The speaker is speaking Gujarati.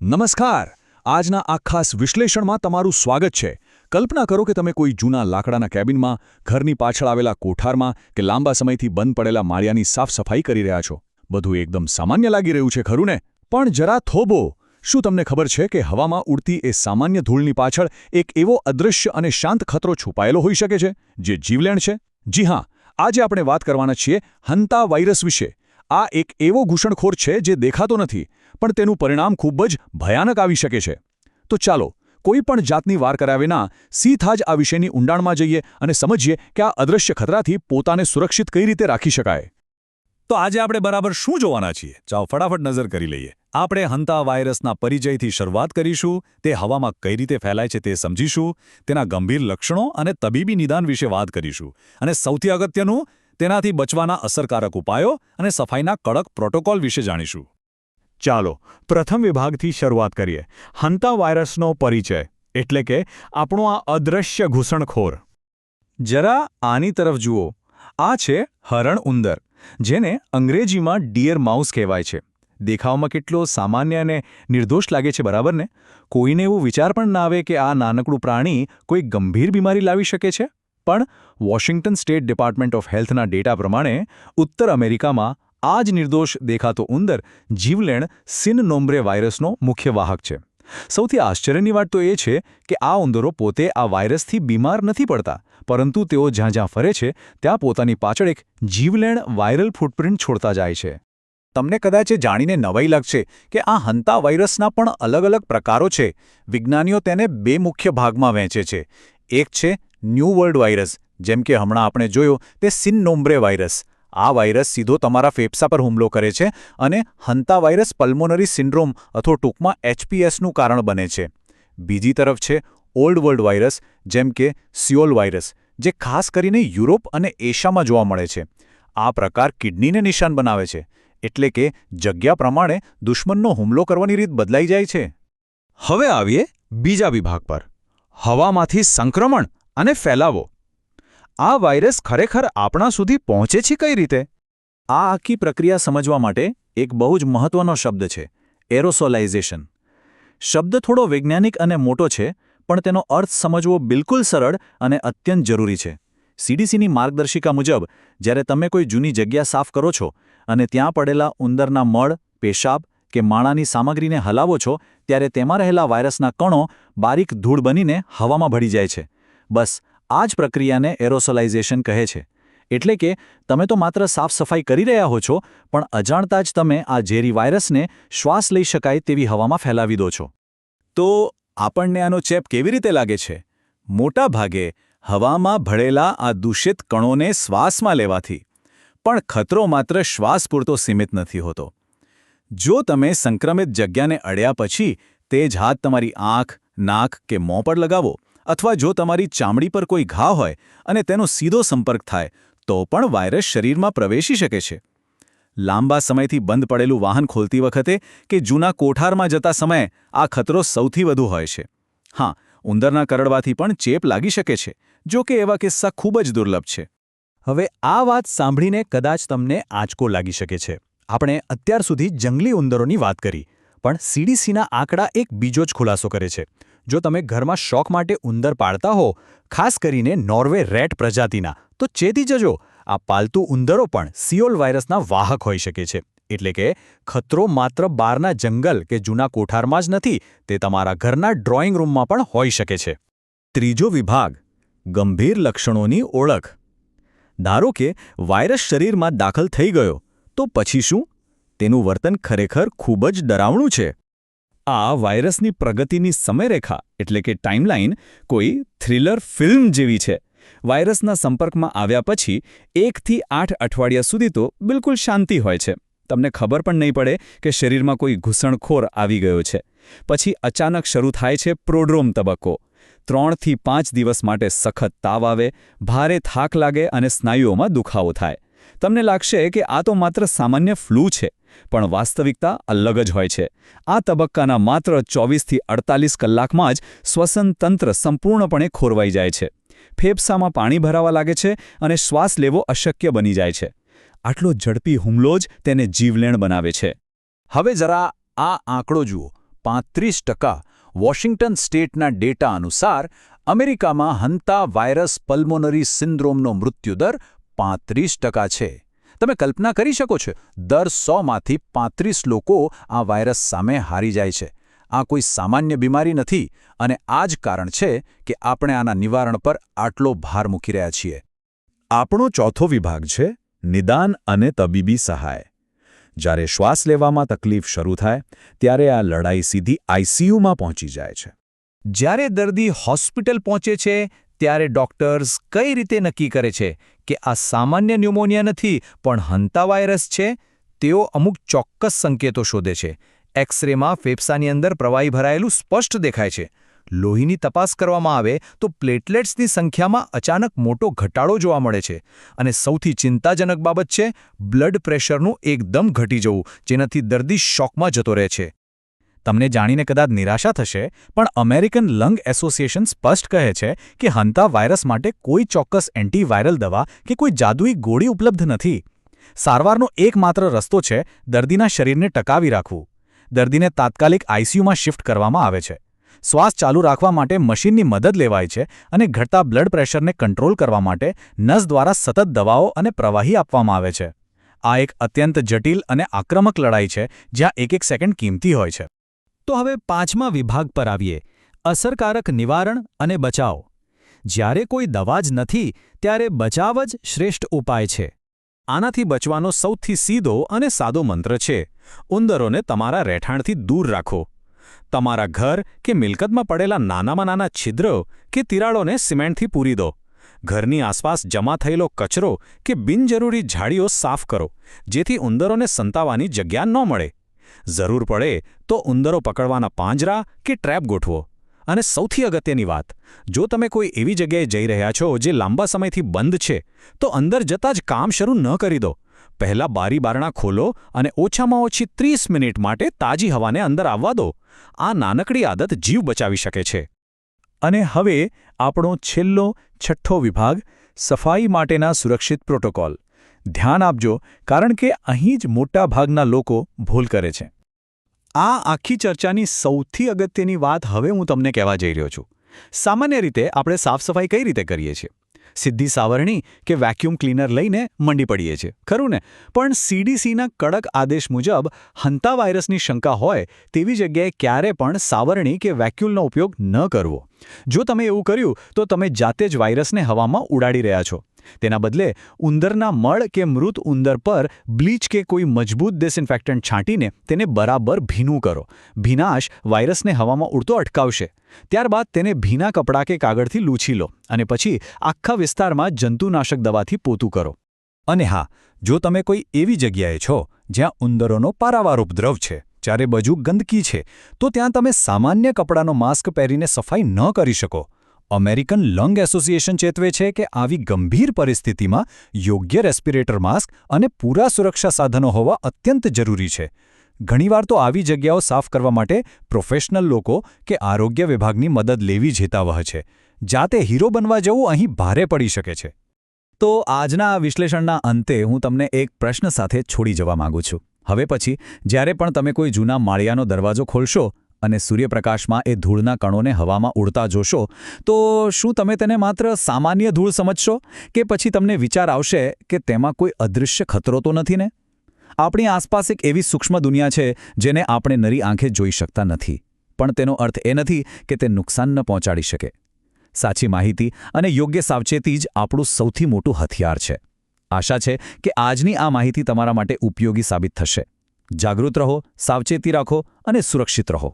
નમસ્કાર. આજના આ ખાસ વિશ્લેષણમાં તમારું સ્વાગત છે. કલ્પના કરો કે તમે કોઈ જૂના લાકડાના કેબિનમાં, ઘરની પાછળ આવેલા કોઠારમાં કે લાંબા સમયથી બંધ પડેલા માળિયાની સાફ-સફાઈ કરી રહ્યા છો. બધું એકદમ સામાન્ય લાગી રહ્યું છે, ખરું ને? પણ જરા થોભો. શું તમને ખબર છે કે હવામાં ઉડતી એ સામાન્ય ધૂળની પાછળ એક એવો અદૃશ્ય અને શાંત ખતરો છુપાયેલો હોઈ શકે છે, જે જીવલેણ છે? જી હા, આજે આપણે વાત કરવાના છીએ હંતા વાયરસ વિશે. આ એક એવો ઘૂસણખોર છે જે દેખાતો નથી, પણ તેનું પરિણામ ખૂબ જ ભયાનક આવી શકે છે. તો ચાલો, કોઈ પણ જાતની વાર કર્યા વિના સીધા જ આ વિષયની ઊંડાણમાં જઈએ અને સમજીએ કે આ અદૃશ્ય ખતરાથી પોતાને સુરક્ષિત કઈ રીતે રાખી શકાય. તો આજે આપણે બરાબર શું જોવાના છીએ? ચાલો ફટાફટ નજર કરી લઈએ. આપણે હંતા વાયરસના પરિચયથી શરૂઆત કરીશું, તે હવામાં કઈ રીતે ફેલાય છે તે સમજીશું, તેના ગંભીર લક્ષણો અને તબીબી નિદાન વિશે વાત કરીશું, અને સૌથી અગત્યનું, તેનાથી બચવાના અસરકારક ઉપાયો અને સફાઈના કડક પ્રોટોકોલ વિશે જાણીશું. ચાલો પ્રથમ વિભાગથી શરૂઆત કરીએ. હંતા વાયરસનો પરિચય, એટલે કે આપણો આ અદૃશ્ય ઘૂસણખોર. જરા આની તરફ જુઓ. આ છે હરણ ઉંદર, જેને અંગ્રેજીમાં ડિયર માઉસ કહેવાય છે. દેખાવમાં કેટલો સામાન્ય અને નિર્દોષ લાગે છે, બરાબર ને? કોઈને એવું વિચાર પણ ના આવે કે આ નાનકડું પ્રાણી કોઈ ગંભીર બીમારી લાવી શકે છે. પણ વોશિંગ્ટન સ્ટેટ ડિપાર્ટમેન્ટ ઓફ હેલ્થના ડેટા પ્રમાણે ઉત્તર અમેરિકામાં આ જ નિર્દોષ દેખાતો ઉંદર જીવલેણ સિન નોમ્બ્રે વાયરસનો મુખ્ય વાહક છે. સૌથી આશ્ચર્યની વાત તો એ છે કે આ ઉંદરો પોતે આ વાયરસથી બીમાર નથી પડતા, પરંતુ તેઓ જ્યાં જ્યાં ફરે છે ત્યાં પોતાની પાછળ એક જીવલેણ વાયરલ ફૂટપ્રિન્ટ છોડતા જાય છે. તમને કદાચ એ જાણીને નવાઈ લાગશે કે આ હંતા વાયરસના પણ અલગ અલગ પ્રકારો છે. વિજ્ઞાનીઓ તેને બે મુખ્ય ભાગમાં વહેંચે છે. એક છે ન્યૂ વર્લ્ડ વાયરસ, જેમ કે હમણાં આપણે જોયો તે સિન નોમ્બ્રે વાયરસ. આ વાયરસ સીધો તમારા ફેફસા પર હુમલો કરે છે અને હંતા વાયરસ પલ્મોનરી સિન્ડ્રોમ અથવા ટૂંકમાં HPSનું કારણ બને છે. બીજી તરફ છે ઓલ્ડ વર્લ્ડ વાયરસ, જેમ કે સિયોલ વાયરસ, જે ખાસ કરીને યુરોપ અને એશિયામાં જોવા મળે છે. આ પ્રકાર કિડનીને નિશાન બનાવે છે, એટલે કે જગ્યા પ્રમાણે દુશ્મનનો હુમલો કરવાની રીત બદલાઈ જાય છે. હવે આવીએ બીજા વિભાગ પર, હવામાંથી સંક્રમણ અને ફેલાવો. આ વાયરસ ખરેખર આપણા સુધી પહોંચે છે કઈ રીતે? આ આખી પ્રક્રિયા સમજવા માટે એક બહુ જ મહત્વનો શબ્દ છે, એરોસોલાઇઝેશન. શબ્દ થોડો વૈજ્ઞાનિક અને મોટો છે, પણ તેનો અર્થ સમજવો બિલકુલ સરળ અને અત્યંત જરૂરી છે. CDCની માર્ગદર્શિકા મુજબ, જ્યારે તમે કોઈ જૂની જગ્યા સાફ કરો છો અને ત્યાં પડેલા ઉંદરના મળ, પેશાબ કે માણાની સામગ્રીને હલાવો છો, ત્યારે તેમાં રહેલા વાયરસના કણો બારીક ધૂળ બનીને હવામાં ભળી જાય છે. બસ આ જ પ્રક્રિયાને એરોસોલાઇઝેશન કહે છે. એટલે કે તમે તો માત્ર સાફ-સફાઈ કરી રહ્યા હો છો, પણ અજાણતા જ તમે આ ઝેરી વાયરસને શ્વાસ લઈ શકાય તેવી હવામાં ફેલાવી દો છો. તો આપણને આનો ચેપ કેવી રીતે લાગે છે? મોટા ભાગે હવામાં ભળેલા આ દૂષિત કણોને શ્વાસમાં લેવાથી. પણ ખતરો માત્ર શ્વાસ પૂરતો સીમિત નથી હોતો. જો તમે સંક્રમિત જગ્યાને અડ્યા પછી તે જ હાથ તમારી આંખ, નાક કે મોં પર લગાવો, અથવા જો તમારી ચામડી પર કોઈ ઘા હોય અને તેનો સીધો સંપર્ક થાય, તો પણ વાયરસ શરીરમાં પ્રવેશી શકે છે. લાંબા સમયથી બંધ પડેલું વાહન ખોલતી વખતે કે જૂના કોઠારમાં જતા સમયે આ ખતરો સૌથી વધુ હોય છે. હા, ઉંદરના કરડવાથી પણ ચેપ લાગી શકે છે, જો કે એવા કિસ્સા ખૂબ જ દુર્લભ છે. હવે આ વાત સાંભળીને કદાચ તમને આંચકો લાગી શકે છે. આપણે અત્યાર સુધી જંગલી ઉંદરોની વાત કરી, પણ CDCના આંકડા એક બીજો જ ખુલાસો કરે છે. જો તમે ઘરમાં શોખ માટે ઉંદર પાળતા હો, ખાસ કરીને નોર્વે રેટ પ્રજાતિના, તો ચેતી જજો, આ પાલતુ ઉંદરો પણ સિયોલ વાયરસના વાહક હોઈ શકે છે. એટલે કે ખતરો માત્ર બહારના જંગલ કે જૂના કોઠારમાં જ નથી, તે તમારા ઘરના ડ્રોઈંગ રૂમમાં પણ હોઈ શકે છે. ત્રીજો વિભાગ, ગંભીર લક્ષણોની ઓળખ. ધારો કે વાયરસ શરીરમાં દાખલ થઈ ગયો, તો પછી શું? તેનું વર્તન ખરેખર ખૂબ જ ડરાવણું છે. આ વાયરસની પ્રગતિની સમયરેખા, એટલે કે ટાઈમલાઈન, કોઈ થ્રિલર ફિલ્મ જેવી છે. વાયરસના સંપર્કમાં આવ્યા પછી 1 થી 8 અઠવાડિયા સુધી તો બિલકુલ શાંતિ હોય છે. તમને ખબર પણ નહીં પડે કે શરીરમાં કોઈ ઘૂસણખોર આવી ગયો છે. પછી અચાનક શરૂ થાય છે પ્રોડ્રોમ તબક્કો. 3 થી 5 દિવસ માટે સખત તાવ આવે, ભારે થાક લાગે અને સ્નાયુઓમાં દુખાવો થાય. તમને લાગશે કે આ તો માત્ર સામાન્ય ફ્લૂ છે, પણ વાસ્તવિકતા અલગ જ હોય છે. આ તબક્કાના માત્ર 24 થી 48 કલાકમાં જ શ્વસન તંત્ર સંપૂર્ણપણે ખોરવાઈ જાય છે. ફેફસામાં પાણી ભરાવા લાગે છે અને શ્વાસ લેવો અશક્ય બની જાય છે. આટલો ઝડપી હુમલો જ તેને જીવલેણ બનાવે છે. હવે જરા આ આંકડો જુઓ. 35%. વોશિંગ્ટન સ્ટેટના ડેટા અનુસાર અમેરિકામાં હંતા વાયરસ પલ્મોનરી સિન્ડ્રોમનો મૃત્યુદર 35% છે. તમે કલ્પના કરી શકો છો, દર 100માંથી 35 લોકો આ વાયરસ સામે હારી જાય છે. આ કોઈ સામાન્ય બીમારી નથી, અને આ જ કારણ છે કે આપણે આના નિવારણ પર આટલો ભાર મૂકી રહ્યા છીએ. આપણો ચોથો વિભાગ છે નિદાન અને તબીબી સહાય. જ્યારે શ્વાસ લેવામાં તકલીફ શરૂ થાય ત્યારે આ લડાઈ સીધી આઈસીયુમાં પહોંચી જાય છે. જ્યારે દર્દી હોસ્પિટલ પહોંચે છે ત્યારે ડોક્ટર્સ કઈ રીતે નક્કી કરે છે કે આ સામાન્ય ન્યુમોનિયા નથી પણ હંતા વાયરસ છે? તેઓ અમુક ચોક્કસ સંકેતો શોધે છે. એક્સ-રેમાં ફેફસાની અંદર પ્રવાહી ભરાયેલું સ્પષ્ટ દેખાય છે. લોહીની તપાસ કરવામાં આવે તો પ્લેટલેટ્સની સંખ્યામાં અચાનક મોટો ઘટાડો જોવા મળે છે. અને સૌથી ચિંતાજનક બાબત છે બ્લડ પ્રેશરનું એકદમ ઘટી જવું, જેનાથી દર્દી શોકમાં જતો રહે છે. તમને જાણીને કદાચ નિરાશા થશે, પણ અમેરિકન લંગ એસોસિએશન સ્પષ્ટ કહે છે કે હંતા વાયરસ માટે કોઈ ચોક્કસ એન્ટીવાયરલ દવા કે કોઈ જાદુઈ ગોળી ઉપલબ્ધ નથી. સારવારનો એકમાત્ર રસ્તો છે દર્દીના શરીરને ટકાવી રાખવું. દર્દીને તાત્કાલિક આઈસીયુમાં શિફ્ટ કરવામાં આવે છે. શ્વાસ ચાલુ રાખવા માટે મશીનની મદદ લેવાય છે અને ઘટતા બ્લડ પ્રેશરને કંટ્રોલ કરવા માટે નસ દ્વારા સતત દવાઓ અને પ્રવાહી આપવામાં આવે છે. આ એક અત્યંત જટિલ અને આક્રમક લડાઈ છે, જ્યાં એક સેકન્ડ કિંમતી હોય છે. તો હવે 5મા વિભાગ પર આવીએ, અસરકારક નિવારણ અને બચાવ. જ્યારે કોઈ દવા જ નથી ત્યારે બચાવ જ શ્રેષ્ઠ ઉપાય છે. આનાથી બચવાનો સૌથી સીધો અને સાદો મંત્ર છે: ઉંદરોને તમારા રહેઠાણથી દૂર રાખો. તમારા ઘર કે મિલકતમાં પડેલા નાનામાં નાના છિદ્રો કે તિરાડોને સિમેન્ટથી પૂરી દો. ઘરની આસપાસ જમા થયેલો કચરો કે બિનજરૂરી ઝાડીઓ સાફ કરો, જેથી ઉંદરોને સંતાવાની જગ્યા ન મળે. જરૂર પડે તો ઉંદરો પકડવાના પાંજરા કે ટ્રેપ ગોઠવો. અને સૌથી અગત્યની વાત, જો તમે કોઈ એવી જગ્યાએ જઈ રહ્યા છો જે લાંબા સમયથી બંધ છે, તો અંદર જતાં જ કામ શરૂ ન કરી દો. પહેલાં બારી બારણા ખોલો અને ઓછામાં ઓછી 30 મિનિટ માટે તાજી હવાને અંદર આવવા દો. આ નાનકડી આદત જીવ બચાવી શકે છે. અને હવે આપણો છેલ્લો 6થો વિભાગ, સફાઈ માટેના સુરક્ષિત પ્રોટોકોલ. ધ્યાન આપજો, કારણ કે અહીં જ મોટાભાગના લોકો ભૂલ કરે છે. આ આખી ચર્ચાની સૌથી અગત્યની વાત હવે હું તમને કહેવા જઈ રહ્યો છું. સામાન્ય રીતે આપણે સાફસફાઈ કઈ રીતે કરીએ છીએ? સીધી સાવરણી કે વેક્યુમ ક્લીનર લઈને મંડી પડીએ છીએ, ખરું ને? પણ CDCના કડક આદેશ મુજબ હંતા વાયરસની શંકા હોય તેવી જગ્યાએ ક્યારે પણ સાવરણી કે વેક્યુમનો ઉપયોગ ન કરવો. જો તમે એવું કર્યું તો તમે જાતે જ વાયરસને હવામાં ઉડાડી રહ્યા છો. તેના બદલે ઉંદરના મળ કે મૃત ઉંદર પર બ્લીચ કે કોઈ મજબૂત ડિસઇન્ફેક્ટન્ટ છાંટીને તેને બરાબર ભીનું કરો. ભીનાશ વાયરસને હવામાં ઉડતો અટકાવશે. ત્યારબાદ તેને ભીના કપડાં કે કાગળથી લૂછી લો અને પછી આખા વિસ્તારમાં જંતુનાશક દવાથી પોતું કરો. અને હા, જો તમે કોઈ એવી જગ્યાએ છો જ્યાં ઉંદરોનો પારાવાર ઉપદ્રવ છે, જ્યારે બાજુ ગંદકી છે, તો ત્યાં તમે સામાન્ય કપડાનો માસ્ક પહેરીને સફાઈ ન કરી શકો. અમેરિકન લંગ એસોસિએશન ચેતવે છે કે આવી ગંભીર પરિસ્થિતિમાં યોગ્ય રેસ્પિરેટર માસ્ક અને પૂરા સુરક્ષા સાધનો હોવા અત્યંત જરૂરી છે. ઘણીવાર તો આવી જગ્યાઓ સાફ કરવા માટે પ્રોફેશનલ લોકો કે આરોગ્ય વિભાગની મદદ લેવી જ હિતાવહ છે. જાતે હીરો બનવા જવું અહીં ભારે પડી શકે છે. તો આજના આ વિશ્લેષણના અંતે હું તમને એક પ્રશ્ન સાથે છોડી જવા માંગુ છું. હવે પછી જ્યારે પણ તમે કોઈ જૂના માળિયાનો દરવાજો ખોલશો અને સૂર્યપ્રકાશમાં એ ધૂળના કણોને હવામાં ઉડતા જોશો, તો શું તમે તેને માત્ર સામાન્ય ધૂળ સમજશો કે પછી તમને વિચાર આવશે કે તેમાં કોઈ અદૃશ્ય ખતરો તો નથી ને? આપણી આસપાસ એક એવી સૂક્ષ્મ દુનિયા છે જેને આપણે નરી આંખે જોઈ શકતા નથી, પણ તેનો અર્થ એ નથી કે તે નુકસાન ન પહોંચાડી શકે. સાચી માહિતી અને યોગ્ય સાવચેતી જ આપણું સૌથી મોટું હથિયાર છે. આશા છે કે આજની આ માહિતી તમારા માટે ઉપયોગી સાબિત થશે. જાગૃત રહો, સાવચેતી રાખો અને સુરક્ષિત રહો.